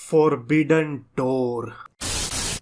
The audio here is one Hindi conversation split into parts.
Forbidden door.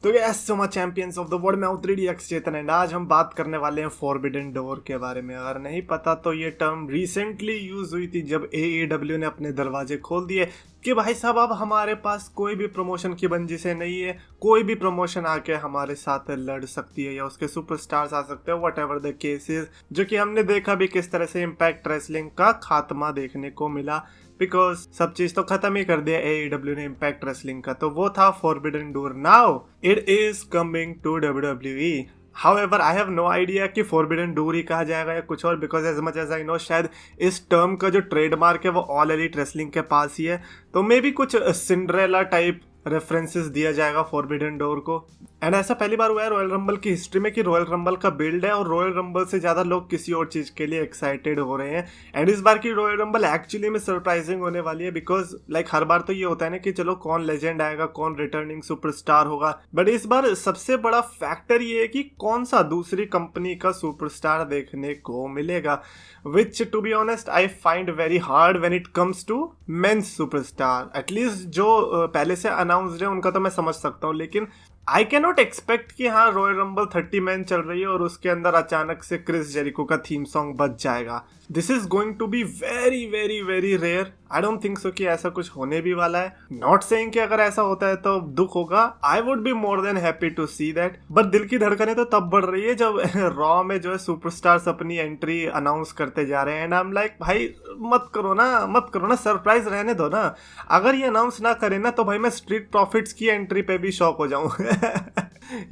तो yes so much champions of the world, मैं हूं 3DX चेतन एंड आज हम बात करने वाले हैं फोरबिडन डोर के बारे में। अगर नहीं पता तो ये टर्म रिसेंटली यूज हुई थी जब AEW ने अपने दरवाजे खोल दिए कि भाई साहब अब हमारे पास कोई भी प्रमोशन की बंदिशें नहीं है, कोई भी प्रमोशन आके हमारे साथ लड़ सकती है या उसके सुपरस्टार्स आ सकते हैं, वट एवर द केसेस। जो कि हमने देखा भी किस तरह से इम्पैक्ट रेसलिंग का खात्मा देखने को मिला, बिकॉज सब चीज तो खत्म ही कर दिया AEW ने इम्पैक्ट रेसलिंग का। तो वो था forbidden door. Now it is coming to WWE। However, I have no idea कि फोरबिडन डोर ही कहा जाएगा या कुछ और, because as much as I know शायद इस टर्म का जो ट्रेडमार्क है वो ऑल एलीट रेसलिंग के पास ही है। तो मे बी कुछ सिंड्रेला टाइप रेफरेंसेस दिया जाएगा फोरबिडन डोर को। एंड ऐसा पहली बार हुआ है रॉयल रंबल की हिस्ट्री में कि रॉयल रंबल का बिल्ड है और रॉयल रंबल से ज्यादा लोग किसी और चीज के लिए एक्साइटेड हो रहे हैं। एंड इस बार की रॉयल रंबल एक्चुअली में सरप्राइजिंग होने वाली है, बिकॉज लाइक हर बार तो ये होता है ना कि चलो कौन लेजेंड आएगा, कौन रिटर्निंग सुपरस्टार होगा, बट इस बार सबसे बड़ा फैक्टर ये है कि कौन सा दूसरी कंपनी का सुपरस्टार देखने को मिलेगा, which to be honest I find very hard when it comes to men's superstar. At least जो पहले से अनाउंस्ड है उनका तो मैं समझ सकता हूँ, लेकिन आई कैन नॉट एक्सपेक्ट कि हाँ रॉयल रंबल 30 मैन चल रही है और उसके अंदर अचानक से क्रिस जेरिको का थीम सॉन्ग बज जाएगा। This is going to be very very very rare. I don't think so कि ऐसा कुछ होने भी वाला है। नॉट सेइंग कि अगर ऐसा होता है तो दुख होगा, I would be more than happy to see that. But दिल की धड़कनें तो तब बढ़ रही है जब रॉ में जो है सुपरस्टार्स अपनी एंट्री अनाउंस करते जा रहे हैं। एंड आई एम लाइक भाई मत करो ना, सरप्राइज रहने दो ना। अगर ये अनाउंस ना करे ना तो भाई मैं स्ट्रीट प्रॉफिट्स की एंट्री पे भी शॉक हो जाऊं।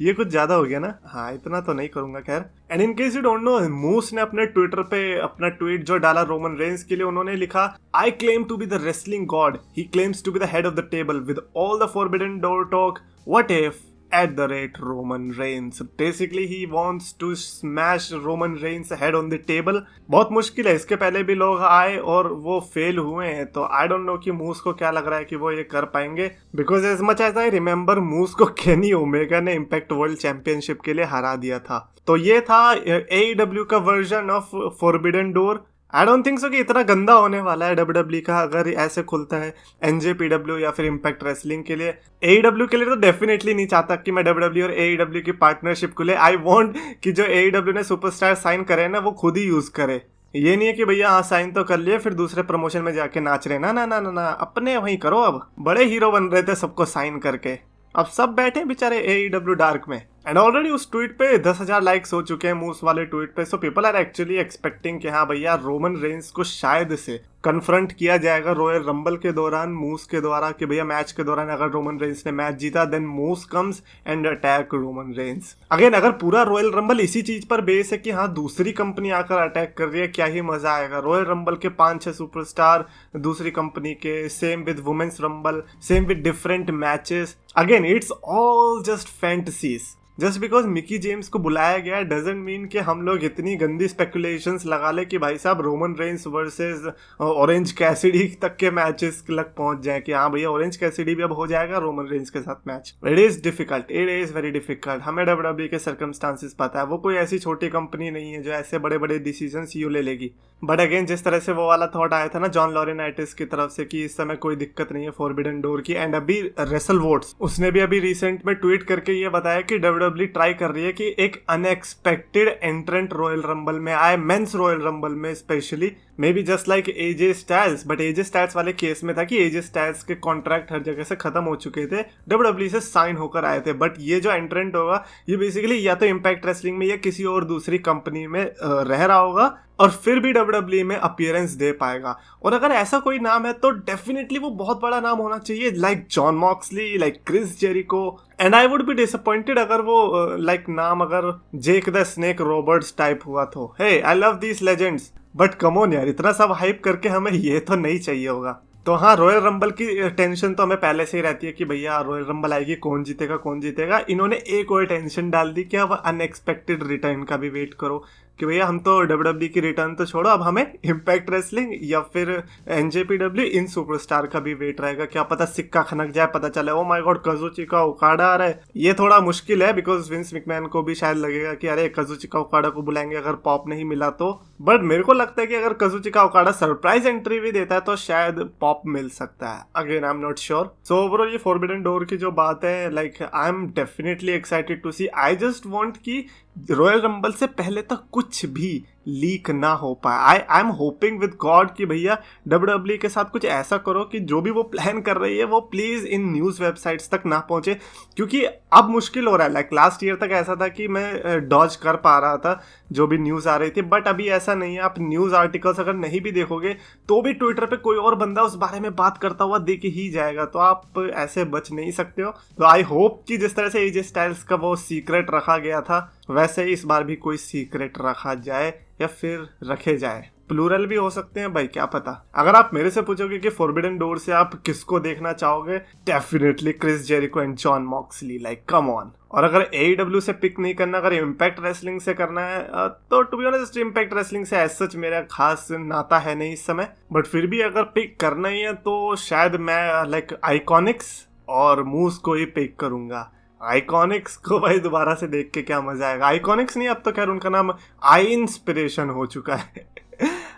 ये कुछ ज्यादा हो गया ना। हाँ इतना तो नहीं करूंगा खैर। And in case you don't know, Moose ने अपने ट्विटर पे अपना ट्वीट जो डाला रोमन रेंस के लिए, उन्होंने लिखा I claim to be the wrestling god, he claims to be the head of the table with all the forbidden door talk, what if @Roman Reigns। Basically he wants to smash Roman Reigns head on the table। बहुत मुश्किल है, इसके पहले भी लोग आए और वो फेल हुए हैं। तो आई डोंट नो कि मूस को क्या लग रहा है कि वो ये कर पाएंगे, because as much as I remember Moose को केनी ओमेगा ने इम्पैक्ट वर्ल्ड चैंपियनशिप के लिए हरा दिया था। तो ये था AEW का version of forbidden door. I don't think so कि इतना गंदा होने वाला है WWE का अगर ऐसे खुलता है NJPW या फिर इम्पैक्ट रेसलिंग के लिए। AEW के लिए तो डेफिनेटली नहीं चाहता कि मैं WWE और AEW की पार्टनरशिप खुले। आई वांट कि जो AEW ने सुपरस्टार साइन करे ना वो खुद ही यूज करे। ये नहीं है कि भैया हाँ साइन तो कर लिए फिर दूसरे प्रमोशन में जाके नाच रहे। ना ना ना ना ना, अपने वहीं करो। अब बड़े हीरो बन रहे थे सबको साइन करके, अब सब बैठे बेचारे AEW डार्क में। एंड ऑलरेडी उस ट्वीट पे 10,000 लाइक्स हो चुके हैं मूस वाले ट्वीट पे। So people are actually expecting कि हाँ भैया रोमन रेंस को शायद से कन्फ्रंट किया जाएगा रॉयल रंबल के दौरान मूस के द्वारा, कि भैया मैच के दौरान अगर रोमन रेंस ने मैच जीता then Moose comes and attack Roman Reigns. Again अगर पूरा रॉयल रंबल इसी चीज पर बेस है कि हाँ दूसरी कंपनी आकर अटैक कर रही है, क्या ही मजा आएगा। रॉयल रंबल के 5-6 सुपरस्टार दूसरी कंपनी के, same with women's Rumble, same with different matches. Again it's all just fantasies. Just because Mickie James को बुलाया गया डजंट मीन कि हम लोग इतनी गंदी स्पेकुलेशंस लगा ले कि भाई साहब Roman Reigns versus orange Cassidy तक के मैचेस लग पहुंच जाए कि हाँ भैया ऑरेंज कैसिडी भी अब हो जाएगा रोमन रेंस के साथ match. It is difficult, it is very difficult. हमें WWE के सर्कमस्टांसेस पता है, वो कोई ऐसी छोटी कंपनी नहीं है जो ऐसे बड़े बड़े डिसीजंस यूं ले लेगी। बट अगेन जिस तरह से वो वाला थॉट आया था ना जॉन लॉरेनाइटिस की तरफ से कि इस समय कोई दिक्कत नहीं है फोरबिडन डोर की, एंड अभी रेसल वोट्स उसने भी अभी रिसेंट में ट्वीट करके ये बताया कि WWE ट्राई कर रही है कि एक अनएक्सपेक्टेड एंट्रेंट रॉयल रंबल में आए, मेंस रॉयल रंबल में specially, may be just like AJ styles. But AJ styles वाले केस में था कि AJ स्टाइल्स के कॉन्ट्रैक्ट हर जगह से खत्म हो चुके थे, WWE से साइन होकर आए थे। बट ये जो एंट्रेंट होगा ये बेसिकली या तो इम्पैक्ट रेसलिंग में या किसी और दूसरी कंपनी में रह रहा होगा और फिर भी WWE में अपीयरेंस दे पाएगा। और अगर ऐसा कोई नाम है तो डेफिनेटली वो बहुत बड़ा नाम होना चाहिए, like Jon Moxley, like Chris Jericho. And I would be disappointed अगर वो लाइक नाम अगर Jake the Snake Roberts type हुआ तो। Hey I love these legends but come on यार, इतना सब हाइप करके हमें ये तो नहीं चाहिए होगा। तो हाँ रॉयल रंबल की टेंशन तो हमें पहले से ही रहती है कि भैया रॉयल रंबल आएगी, कौन जीतेगा कौन जीतेगा। इन्होंने एक और टेंशन डाल दी कि अब अनएक्सपेक्टेड रिटर्न का भी वेट करो कि भैया हम तो WWE की रिटर्न तो छोड़ो, अब हमें इम्पैक्ट रेसलिंग या फिर NJPW इन सुपरस्टार का भी वेट रहेगा। क्या पता सिक्का खनक जाए, पता चले ओ माय गॉड काजुचिका ओकाडा आ रहा है। ये थोड़ा मुश्किल है बिकॉज विंस मैकमैन को भी शायद लगेगा कि अरे काजुचिका ओकाडा को बुलाएंगे अगर पॉप नहीं मिला तो। बट मेरे को लगता है कि अगर काजुचिका ओकाडा सरप्राइज एंट्री भी देता है तो शायद पॉप मिल सकता है। Again I am not sure. So overall ये फॉरबिडन डोर की जो बात है, like I am definitely excited to see. I just want कि रॉयल रंबल से पहले तक कुछ भी लीक ना हो पाए। I am hoping with god कि भैया WWE के साथ कुछ ऐसा करो कि जो भी वो प्लान कर रही है वो प्लीज इन न्यूज़ वेबसाइट्स तक ना पहुंचे, क्योंकि अब मुश्किल हो रहा है। लाइक लास्ट ईयर तक ऐसा था कि मैं डॉज कर पा रहा था जो भी न्यूज़ आ रही थी, बट अभी ऐसा नहीं है। आप न्यूज़ आर्टिकल्स अगर नहीं भी देखोगे तो भी ट्विटर पे कोई और बंदा उस बारे में बात करता हुआ देख ही जाएगा, तो आप ऐसे बच नहीं सकते हो। तो आई होप कि जिस तरह से AJ स्टाइल्स का वो सीक्रेट रखा गया था वैसे ही इस बार भी कोई सीक्रेट रखा जाए या फिर रखे जाए। प्लूरल भी हो सकते हैं भाई, क्या पता। अगर आप मेरे से पूछोगे कि फॉरबिडन डोर से आप किसको देखना चाहोगे, definitely Chris Jericho and Jon Moxley, like come on. और अगर AEW से पिक नहीं करना, अगर इम्पैक्ट रेसलिंग से करना है तो to be honest impact wrestling से एज सच मेरा खास नाता है नहीं इस समय। बट फिर भी अगर पिक करना ही है तो शायद मैं लाइक आइकॉनिक्स और मूस को ही पिक करूंगा। आइकॉनिक्स को भाई दोबारा से देख के क्या मजा आएगा। आइकॉनिक्स नहीं, अब तो खैर उनका नाम आई इंस्पिरेशन हो चुका है।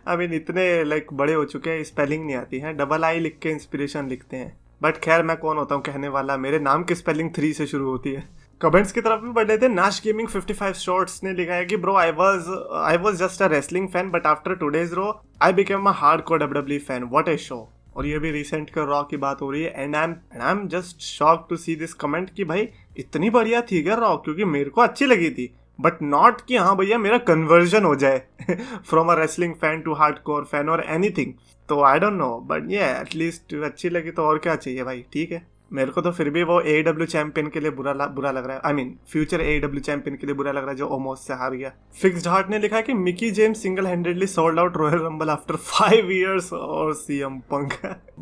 आई मीन इतने लाइक बड़े हो चुके हैं, स्पेलिंग नहीं आती है, डबल आई लिख के इंस्पिरेशन लिखते हैं। बट खैर मैं कौन होता हूँ कहने वाला, मेरे नाम की स्पेलिंग 3 से शुरू होती है। कमेंट्स की तरफ भी बढ़ रहे थे। नाश गेमिंग 55 शॉर्ट्स ने लिखा है कि bro I was just a wrestling fan but after today's Raw I became a hardcore WWE fan, what a show. और ये भी रिसेंट के रॉ की बात हो रही है and I am just shock to see this comment कि भाई इतनी बढ़िया थी क्या रॉ, क्योंकि मेरे को अच्छी लगी थी बट नॉट कि हाँ भैया मेरा कन्वर्जन हो जाए from a wrestling fan to hardcore fan और एनीथिंग। तो आई डोंट नो बट ये एटलीस्ट अच्छी लगी तो और क्या चाहिए भाई, ठीक है। मेरे को तो फिर भी वो AEW चैंपियन के लिए बुरा लग रहा है। I mean future AEW champion के लिए बुरा लग रहा है जो ओमोस से हार गया। फिक्स्ड हार्ट ने लिखा है कि Mickie James single handedly sold out royal rumble after 5 years और CM पंक।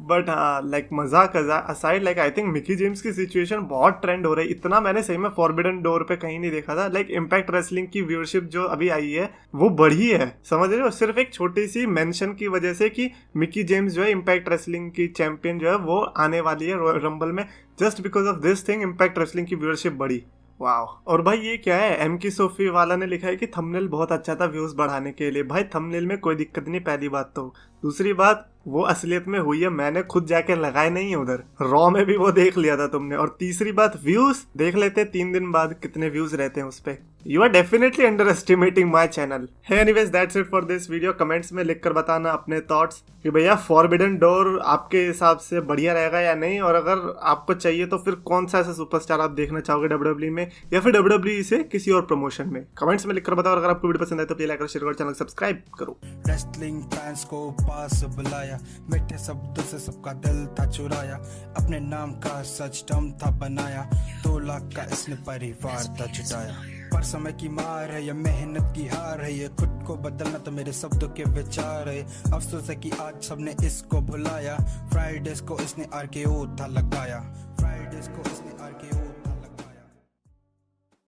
बट लाइक मजाक aside, like I think Mickie James की सिचुएशन बहुत ट्रेंड हो रही है। इतना मैंने सही में फॉरबिडन डोर पे कहीं नहीं देखा था। लाइक इम्पैक्ट रेसलिंग की व्यूअरशिप जो अभी आई है वो बढ़ी है, समझ रहे हो, सिर्फ एक छोटी सी मेंशन की वजह से कि मिकी जेम्स जो है इम्पैक्ट रेसलिंग की चैंपियन जो है वो आने वाली है रॉयल रंबल में। Just because of this thing impact wrestling की व्यूअरशिप बढ़ी। वाओ। और भाई ये क्या है, एम की सोफी वाला ने लिखा है कि थंबनेल बहुत अच्छा था व्यूज बढ़ाने के लिए। भाई थंबनेल में कोई दिक्कत नहीं, पहली बात तो। दूसरी बात वो असलियत में हुई है, मैंने खुद जाके लगाए नहीं है उधर, रॉ में भी वो देख लिया था तुमने। और तीसरी बात व्यूज देख लेते 3 दिन बाद कितने व्यूज रहते हैं उस पे। You are definitely underestimating my channel. Anyways that's it for this video. Comments में लिखकर बताना अपने थॉट्स कि भैया फॉरबिडन डोर आपके हिसाब से बढ़िया रहेगा या नहीं, और अगर आपको चाहिए तो फिर कौन सा ऐसा सुपरस्टार आप देखना चाहोगे WWE में या फिर WWE से किसी और प्रमोशन में। कमेंट्स में लिखकर बताओ। अगर आपको वीडियो पसंद आए तो प्लीज लाइक करो, शेयर करो, चैनल सब्सक्राइब करो। रेसलिंग फैंस को पास बुलाया, मीठे शब्दों से सबका दिल था चुराया, अपने नाम का सच टर्म था बनाया, 2 लाख का इसने परिवार था जुटाया। पर समय की मार है, ये मेहनत की हार है, ये खुद को बदलना तो मेरे शब्दों के विचार है। अफसोस है कि आज सबने इसको भुलाया, फ्राइडेज को इसने RKO था लगाया, फ्राइडेज को इसने RKO